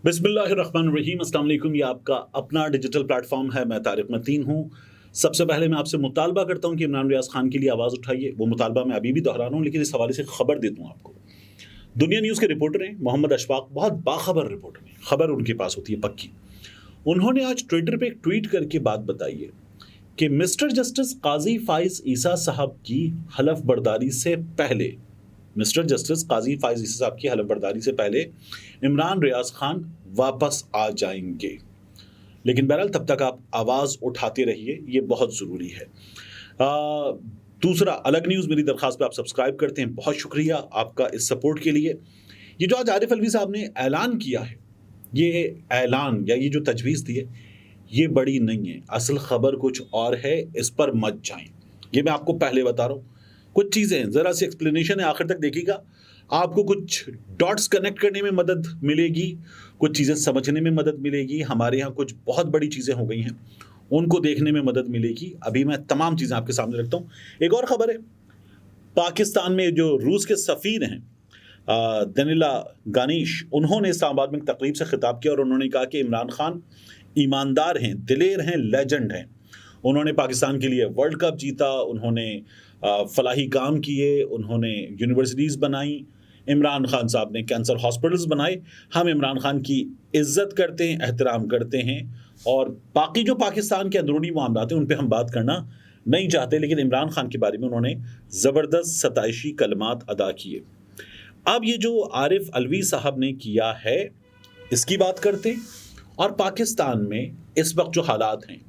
बिस्मिल्लाहिर्रहमानिर्रहीम। अस्सलाम वालेकुम। ये आपका अपना डिजिटल प्लेटफॉर्म है। मैं तारिक मतीन हूँ। सबसे पहले मैं आपसे मुतालबा करता हूँ कि इमरान रियाज खान के लिए आवाज़ उठाइए। वो मुतालबा मैं अभी भी दोहरा रहा हूँ, लेकिन इस हवाले से खबर दे दूँ आपको। दुनिया न्यूज़ के रिपोर्टर हैं मोहम्मद अशफाक, बहुत बाखबर रिपोर्टर हैं, खबर उनके पास होती है पक्की। उन्होंने आज ट्विटर पे एक ट्वीट करके बात बताई है कि मिस्टर जस्टिस काजी फाइज ईसा साहब की हलफ बर्दारी से पहले इमरान रियाज खान वापस आ जाएंगे। लेकिन बहरहाल तब तक आप आवाज़ उठाते रहिए, ये बहुत ज़रूरी है। दूसरा, अलग न्यूज़ मेरी दरख्वास्त पे आप सब्सक्राइब करते हैं, बहुत शुक्रिया आपका इस सपोर्ट के लिए। ये जो आज आरिफ अलवी साहब ने ऐलान किया है, ये ऐलान या ये जो तजवीज़ दी है, ये बड़ी नहीं है। असल खबर कुछ और है, इस पर मत जाएं। ये मैं आपको पहले बता रहा हूँ। कुछ चीज़ें, ज़रा सी एक्सप्लेनेशन है, आखिर तक देखिएगा, आपको कुछ डॉट्स कनेक्ट करने में मदद मिलेगी, कुछ चीज़ें समझने में मदद मिलेगी। हमारे यहाँ कुछ बहुत बड़ी चीज़ें हो गई हैं, उनको देखने में मदद मिलेगी। अभी मैं तमाम चीज़ें आपके सामने रखता हूँ। एक और ख़बर है, पाकिस्तान में जो रूस के सफ़ीर हैं दनिला गानिश, उन्होंने इस्लामाबाद में एक तकरीब से खिताब किया और उन्होंने कहा कि इमरान खान ईमानदार हैं, दिलेर हैं, लेजेंड हैं। उन्होंने पाकिस्तान के लिए वर्ल्ड कप जीता, उन्होंने फलाही काम किए, उन्होंने यूनिवर्सिटीज़ बनाई, इमरान खान साहब ने कैंसर हॉस्पिटल्स बनाए। हम इमरान खान की इज़्ज़त करते हैं, एहतराम करते हैं, और बाकी जो पाकिस्तान के अंदरूनी मामलात हैं उन पे हम बात करना नहीं चाहते, लेकिन इमरान खान के बारे में उन्होंने ज़बरदस्त सताइशी कलमात अदा किए। अब ये जो आरिफ अलवी साहब ने किया है, इसकी बात करते हैं। और पाकिस्तान में इस वक्त जो हालात हैं,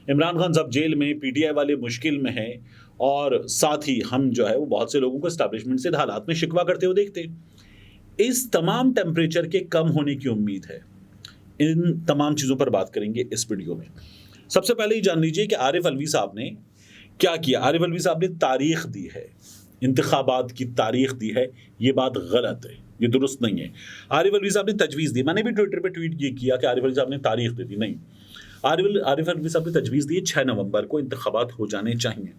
इमरान खान साहब जेल में, पीटीआई वाले मुश्किल में हैं, और साथ ही हम जो है वो बहुत से लोगों को एस्टैब्लिशमेंट से हालात में शिकवा करते हुए देखते हैं। इस तमाम टेम्परेचर के कम होने की उम्मीद है। इन तमाम चीज़ों पर बात करेंगे इस वीडियो में। सबसे पहले ये जान लीजिए कि आरिफ अलवी साहब ने क्या किया। आरिफ अलवी साहब ने तारीख दी है, इंतखाबात की तारीख दी है। ये बात गलत है, ये दुरुस्त नहीं है। आरिफ अलवी साहब ने तजवीज़ दी, मैंने भी ट्विटर पे ट्वीट ये किया कि आरिफ अलवी साहब ने तारीख दे दी, नहीं। आरिफ अलवी साहब ने तजवीज़ दी 6 नवंबर को इंतखाबात हो जाने चाहिए,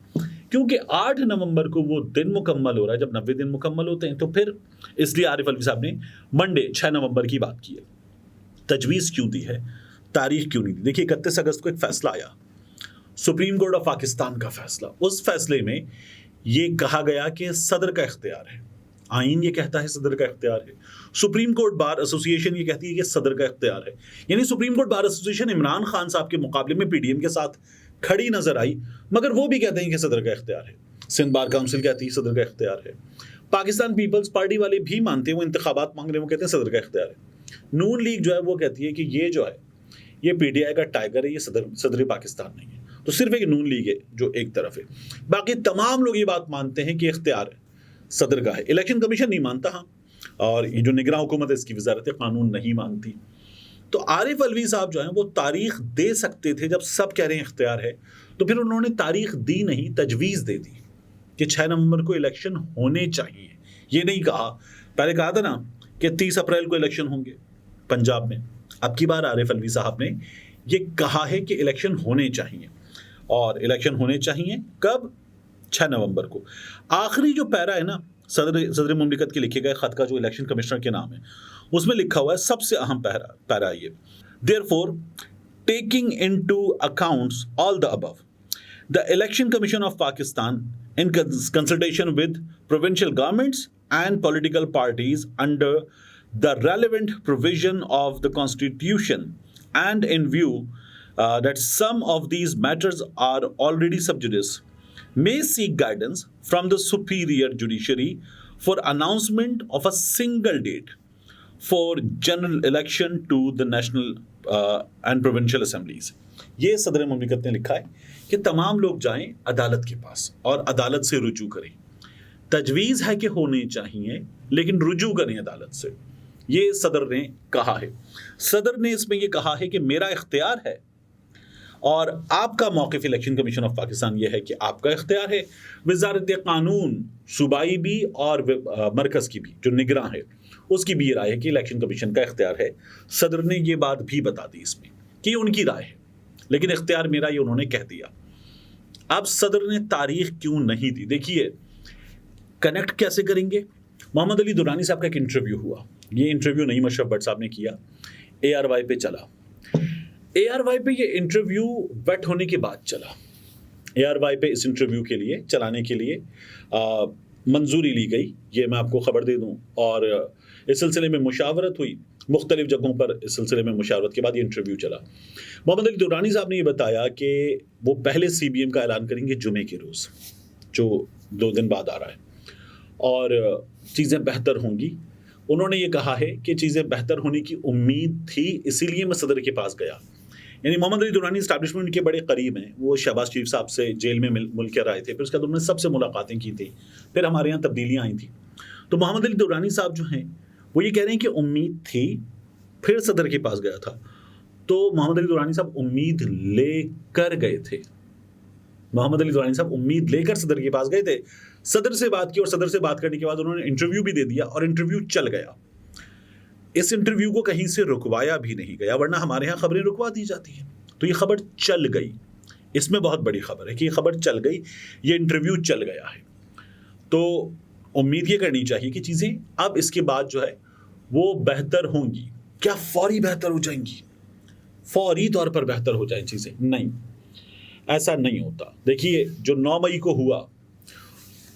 क्योंकि 8 नवंबर को वो दिन मुकम्मल हो रहा है जब 90 दिन मुकम्मल होते हैं। तो फिर इसलिए आरिफ अलवी साहब ने मंडे 6 नवंबर की बात की है। तजवीज़ क्यों दी है, तारीख क्यों नहीं दी? देखिए, 31 अगस्त को एक फैसला आया, सुप्रीम कोर्ट ऑफ पाकिस्तान का फैसला। उस फैसले में ये कहा गया कि सदर का इख्तियार है। आइन ये कहता है सदर का इख्तियार है, सुप्रीम कोर्ट बार एसोसिएशन ये कहती है कि सदर का इख्तियार है। यानी supreme court bar association Imran Khan साहब के मुकाबले में पीडीएम के साथ खड़ी नजर आई, मगर वो भी कहते हैं कि सदर का इख्तियार है। सिंध बार काउंसिल कहती है सदर का इख्तियार है। पाकिस्तान पीपल्स पार्टी वाले भी मानते हैं, वो इंतखाबात मांग रहे हैं, वो कहते हैं सदर का इख्तियार है। नून लीग जो है वो कहती है कि ये जो है ये पीटीआई का टाइगर है, ये सदर पाकिस्तान नहीं है। तो सिर्फ एक नून लीग है जो एक तरफ है, बाकी तमाम लोग ये बात मानते हैं कि इख्तियार है सदर का है। इलेक्शन कमीशन नहीं मानता, हाँ, और ये जो निगरान हुकूमत है इसकी वजारत कानून नहीं मानती। तो आरिफ अलवी साहब जो हैं वो तारीख दे सकते थे, जब सब कह रहे हैं इख्तियार है, तो फिर उन्होंने तारीख दी नहीं, तजवीज़ दे दी कि 6 नवंबर को इलेक्शन होने चाहिए। ये नहीं कहा, पहले कहा था ना कि 30 अप्रैल को इलेक्शन होंगे पंजाब में। अब की बार आरिफ अलवी साहब ने ये कहा है कि इलेक्शन होने चाहिए, और इलेक्शन होने चाहिए कब? 6 नवंबर को। आखिरी जो पैरा है ना सदर मुमलिकत के लिखे गए खत का, जो इलेक्शन कमिश्नर के नाम है, उसमें लिखा हुआ है सबसे अहम पैरा ये, therefore taking into accounts all the above, the election commission of Pakistan in consultation with provincial governments and political parties under the relevant provision of the constitution, and in view that some of these matters are already sub judice, may seek guidance from the superior judiciary for announcement of a single date for general election to the national and provincial assemblies. ये सदर मुमलिकत ने लिखा है कि तमाम लोग जाएं अदालत के पास और अदालत से रुजू करें। तजवीज़ है कि होने चाहिए, लेकिन रुजू करें अदालत से। ये सदर ने कहा है। सदर ने इसमें ये कहा है कि मेरा इख्तियार है, और आपका मौक़िफ़ इलेक्शन कमीशन ऑफ पाकिस्तान ये है कि आपका इख्तियार है। वज़ारत कानून सूबाई भी और मरकज़ की भी जो निगरान है, उसकी भी ये राय है कि इलेक्शन कमीशन का इख्तियार है। सदर ने ये बात भी बता दी इसमें कि उनकी राय है, लेकिन इख्तियार मेरा, ये उन्होंने कह दिया। अब सदर ने तारीख क्यों नहीं दी? देखिए, कनेक्ट कैसे करेंगे। मोहम्मद अली दुरानी साहब का एक इंटरव्यू हुआ, ये इंटरव्यू नईम अशरफ भट्ट साहब ने किया। ARY पे चला। ARY पे ये इंटरव्यू वेट होने के बाद चला। ARY पे इस इंटरव्यू के लिए चलाने के लिए मंजूरी ली गई, ये मैं आपको खबर दे दूं, और इस सिलसिले में मुशावरत हुई मुख्तलिफ जगहों पर। इस सिलसिले में मुशावरत के बाद ये इंटरव्यू चला। मोहम्मद अली दुरानी साहब ने ये बताया कि वो पहले CBM का ऐलान करेंगे जुमे के रोज़, जो 2 दिन बाद आ रहा है, और चीज़ें बेहतर होंगी। उन्होंने ये कहा है कि चीज़ें बेहतर होने की उम्मीद थी, इसीलिए मैं सदर के पास गया। यानी मोहम्मद अली दुरानी इस्टेब्लिशमेंट के बड़े करीब हैं। वो शहबाज शरीफ साहब से जेल में मिल कर आए थे, फिर उसके बाद उन्होंने सबसे मुलाकातें की थी, फिर हमारे यहाँ तब्दीलियाँ आई थी। तो मोहम्मद अली दुरानी साहब जो हैं वो ये कह रहे हैं कि उम्मीद थी, फिर सदर के पास गया था। तो मोहम्मद अली दुरानी साहब उम्मीद लेकर गए थे। मोहम्मद अली दुरानी साहब उम्मीद लेकर सदर के पास गए थे, सदर से बात की, और सदर से बात करने के बाद उन्होंने इंटरव्यू भी दे दिया, और इंटरव्यू चल गया। इस इंटरव्यू को कहीं से रुकवाया भी नहीं गया, वरना हमारे यहाँ खबरें रुकवा दी जाती हैं। तो ये खबर चल गई, इसमें बहुत बड़ी खबर है कि ये खबर चल गई, ये इंटरव्यू चल गया है। तो उम्मीद ये करनी चाहिए कि चीज़ें अब इसके बाद जो है वो बेहतर होंगी। क्या फौरी बेहतर हो जाएंगी, फौरी तौर पर बेहतर हो जाए चीज़ें? नहीं, ऐसा नहीं होता। देखिए, जो 9 मई को हुआ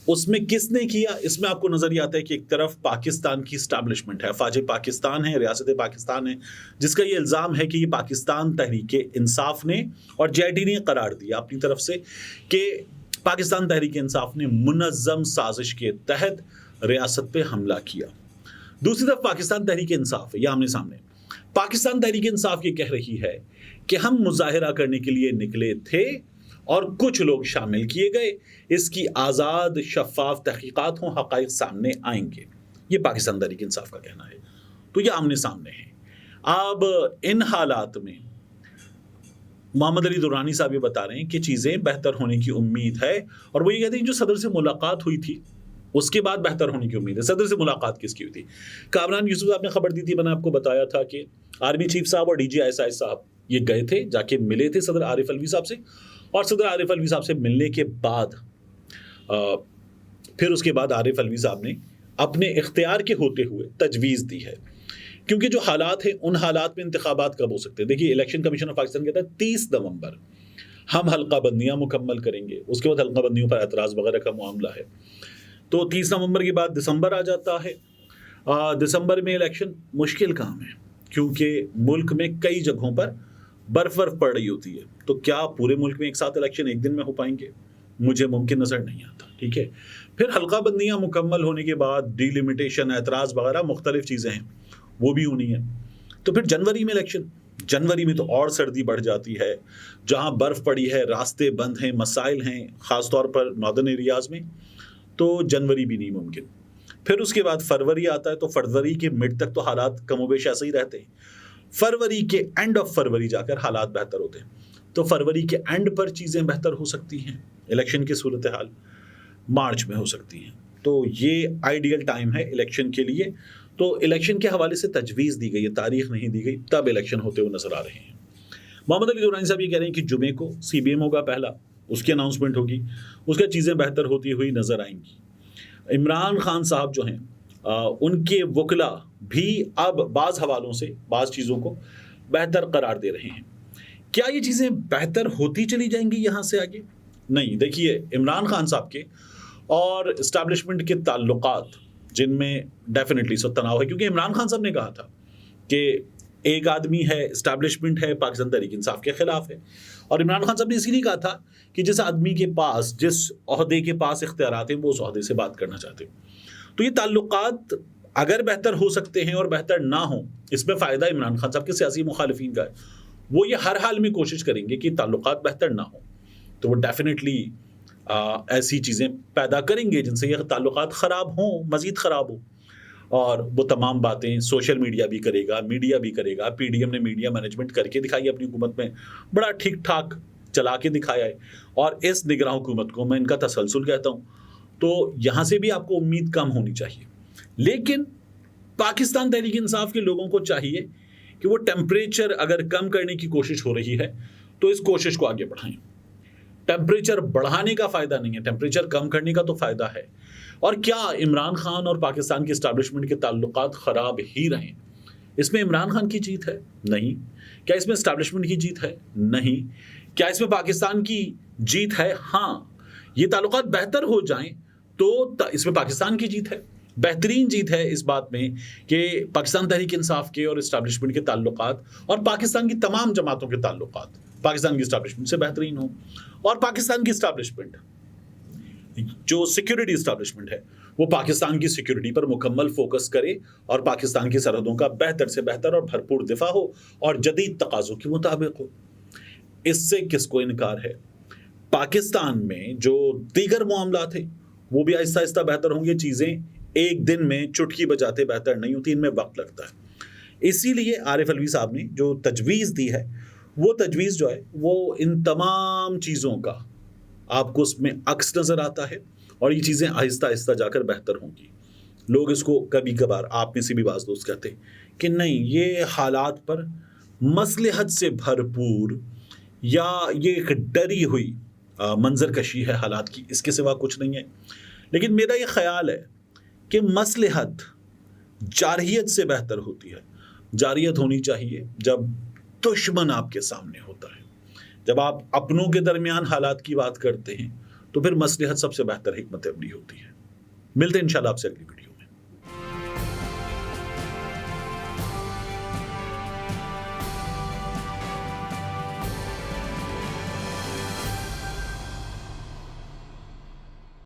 उसमें किसने किया, इसमें आपको नजर ही आता है कि एक तरफ पाकिस्तान की स्टैब्लिशमेंट है, फ़ौज पाकिस्तान है, रियासत पाकिस्तान है, जिसका ये इल्ज़ाम है कि ये पाकिस्तान तहरीक इंसाफ ने और JIT ने करार दिया अपनी तरफ से कि पाकिस्तान तहरीक इंसाफ ने मुनज़्ज़म साजिश के तहत रियासत पे हमला किया। दूसरी तरफ पाकिस्तान तहरीक इंसाफ है, ये आमने सामने। पाकिस्तान तहरीक इंसाफ ये कह रही है कि हम मुजाहिरा करने के लिए निकले थे और कुछ लोग शामिल किए गए, इसकी आज़ाद शफाफ तहकीकात हों, हक़ाइक़ सामने आएंगे। ये पाकिस्तान तहरीक इंसाफ का कहना है। तो ये आमने सामने है। अब इन हालात में मोहम्मद अली दुरानी साहब ये बता रहे हैं कि चीज़ें बेहतर होने की उम्मीद है, और वो ये कहते हैं जो सदर से मुलाकात हुई थी उसके बाद बेहतर होने की उम्मीद है। सदर से मुलाकात किसकी हुई थी? कामरान यूसुफ साहब ने खबर दी थी, मैंने आपको बताया था कि आर्मी चीफ साहब और DG ISI साहब ये गए थे, जाके मिले थे सदर आरिफ अलवी साहब से, और सदर आरिफ अलवी साहब से मिलने के बाद फिर उसके बाद आरिफ अलवी साहब ने अपने इख्तियार के होते हुए तजवीज़ दी है, क्योंकि जो हालात हैं उन हालात में इंतखाबात कब हो सकते हैं। देखिए, इलेक्शन कमीशन ऑफ पाकिस्तान कहता है 30 नवंबर हम हल्का बंदियाँ मुकम्मल करेंगे, उसके बाद हल्का बंदियों पर एतराज़ वगैरह का मामला है। तो 30 नवंबर के बाद दिसंबर आ जाता है। दिसंबर में इलेक्शन मुश्किल काम है, क्योंकि मुल्क में कई जगहों पर बर्फ पड़ रही होती है। तो क्या पूरे मुल्क में एक साथ इलेक्शन एक दिन में हो पाएंगे? मुझे मुमकिन नज़र नहीं आता। ठीक है, फिर हल्का बंदियाँ मुकम्मल होने के बाद डिलिमिटेशन, एतराज़ वगैरह मुख्तलिफ चीज़ें हैं, वो भी होनी है। तो फिर जनवरी में इलेक्शन, जनवरी में तो और सर्दी बढ़ जाती है, जहाँ बर्फ़ पड़ी है, रास्ते बंद हैं, मसाइल हैं, ख़ास तौर पर नॉर्दर्न एरियाज़ में, तो जनवरी भी नहीं मुमकिन। फिर उसके बाद फरवरी आता है, तो फरवरी के मिड तक तो हालात कमोबेश ऐसे ही रहते हैं। फरवरी के एंड ऑफ फरवरी जाकर हालात बेहतर होते हैं। तो फरवरी के एंड पर चीज़ें बेहतर हो सकती हैं, इलेक्शन की सूरत हाल मार्च में हो सकती हैं। तो ये आइडियल टाइम है इलेक्शन के लिए। तो इलेक्शन के हवाले से तजवीज़ दी गई है, तारीख नहीं दी गई, तब इलेक्शन होते हुए नजर आ रहे हैं। मोहम्मद अली दुरानी साहब ये कह रहे हैं कि जुमे को CBM होगा पहला, उसकी अनाउंसमेंट होगी, उसका चीज़ें बेहतर होती हुई नजर आएंगी। इमरान खान साहब जो हैं उनके वकला भी अब बाज़ हवालों से बाज़ चीज़ों को बेहतर करार दे रहे हैं। क्या ये चीज़ें बेहतर होती चली जाएंगी यहाँ से आगे? नहीं। देखिए, इमरान खान साहब के और इस्टेब्लिशमेंट के ताल्लुकात, जिनमें डेफिनेटली तनाव है, क्योंकि इमरान खान साहब ने कहा था कि एक आदमी है, इस्टेब्लिशमेंट है, पाकिस्तान तहरीक इंसाफ के खिलाफ है, और इमरान खान साहब ने इसीलिए कहा था कि जिस आदमी के पास, जिस ओहदे के पास इख्तियारात हैं, वो उस ओहदे से बात करना चाहते हैं। तो ये ताल्लुकात अगर बेहतर हो सकते हैं और बेहतर ना हो, इसमें फ़ायदा इमरान खान साहब के सियासी मुखालिफिन का है। वो ये हर हाल में कोशिश करेंगे कि ताल्लुकात बेहतर ना हो, तो वो डेफिनेटली ऐसी चीज़ें पैदा करेंगे जिनसे ये ताल्लुकात ख़राब हों, मज़ीद ख़राब हो। और वो तमाम बातें सोशल मीडिया भी करेगा, मीडिया भी करेगा। PDM ने मीडिया मैनेजमेंट करके दिखाई अपनी हुकूमत में, बड़ा ठीक ठाक चला के दिखाया है, और इस निगरान हुकूमत को मैं इनका तसलसल कहता हूँ। तो यहाँ से भी आपको उम्मीद कम होनी चाहिए, लेकिन पाकिस्तान तहरीक इंसाफ के लोगों को चाहिए कि वो टेम्परेचर अगर कम करने की कोशिश हो रही है तो इस कोशिश को आगे बढ़ाएं। टेम्परेचर बढ़ाने का फ़ायदा नहीं है, टेम्परेचर कम करने का तो फ़ायदा है। और क्या इमरान खान और पाकिस्तान के इस्टेब्लिशमेंट के ताल्लुकात ख़राब ही रहें? اس میں عمران خان کی جیت ہے؟ نہیں. کیا اس میں اسٹیبلشمنٹ کی جیت ہے؟ نہیں. کیا اس میں پاکستان کی جیت ہے؟ ہاں. یہ تعلقات بہتر ہو جائیں تو اس میں پاکستان کی جیت ہے. بہترین جیت ہے اس بات میں کہ پاکستان تحریک انصاف کے اور اسٹیبلشمنٹ کے تعلقات اور پاکستان کی تمام جماعتوں کے تعلقات پاکستان کی اسٹیبلشمنٹ سے بہترین ہوں. اور پاکستان کی اسٹیبلشمنٹ جو سیکیورٹی اسٹیبلشمنٹ ہے وہ پاکستان کی سیکیورٹی پر مکمل فوکس کرے اور پاکستان کی سرحدوں کا بہتر سے بہتر اور بھرپور دفاع ہو اور جدید تقاضوں کے مطابق ہو. اس سے کس کو انکار ہے؟ پاکستان میں جو دیگر معاملات ہیں وہ بھی آہستہ آہستہ بہتر ہوں گے. چیزیں ایک دن میں چٹکی بجاتے بہتر نہیں ہوتی، ان میں وقت لگتا ہے. اسی لیے عارف علوی صاحب نے جو تجویز دی ہے وہ تجویز جو ہے وہ ان تمام چیزوں کا آپ کو اس میں عکس نظر آتا ہے اور یہ چیزیں آہستہ آہستہ جا کر بہتر ہوں گی. لوگ اس کو کبھی کبھار آپ میں سے بھی بعض دوست کہتے ہیں کہ نہیں یہ حالات پر مصلحت سے بھرپور یا یہ ایک ڈری ہوئی منظر کشی ہے حالات کی، اس کے سوا کچھ نہیں ہے. لیکن میرا یہ خیال ہے کہ مصلحت جارحیت سے بہتر ہوتی ہے. جارحیت ہونی چاہیے جب دشمن آپ کے سامنے ہوتا ہے. جب آپ اپنوں کے درمیان حالات کی بات کرتے ہیں تو پھر مصلحت سب سے بہتر حکمت عملی ہوتی ہے. ملتے ہیں انشاءاللہ آپ سے اگلی ویڈیو.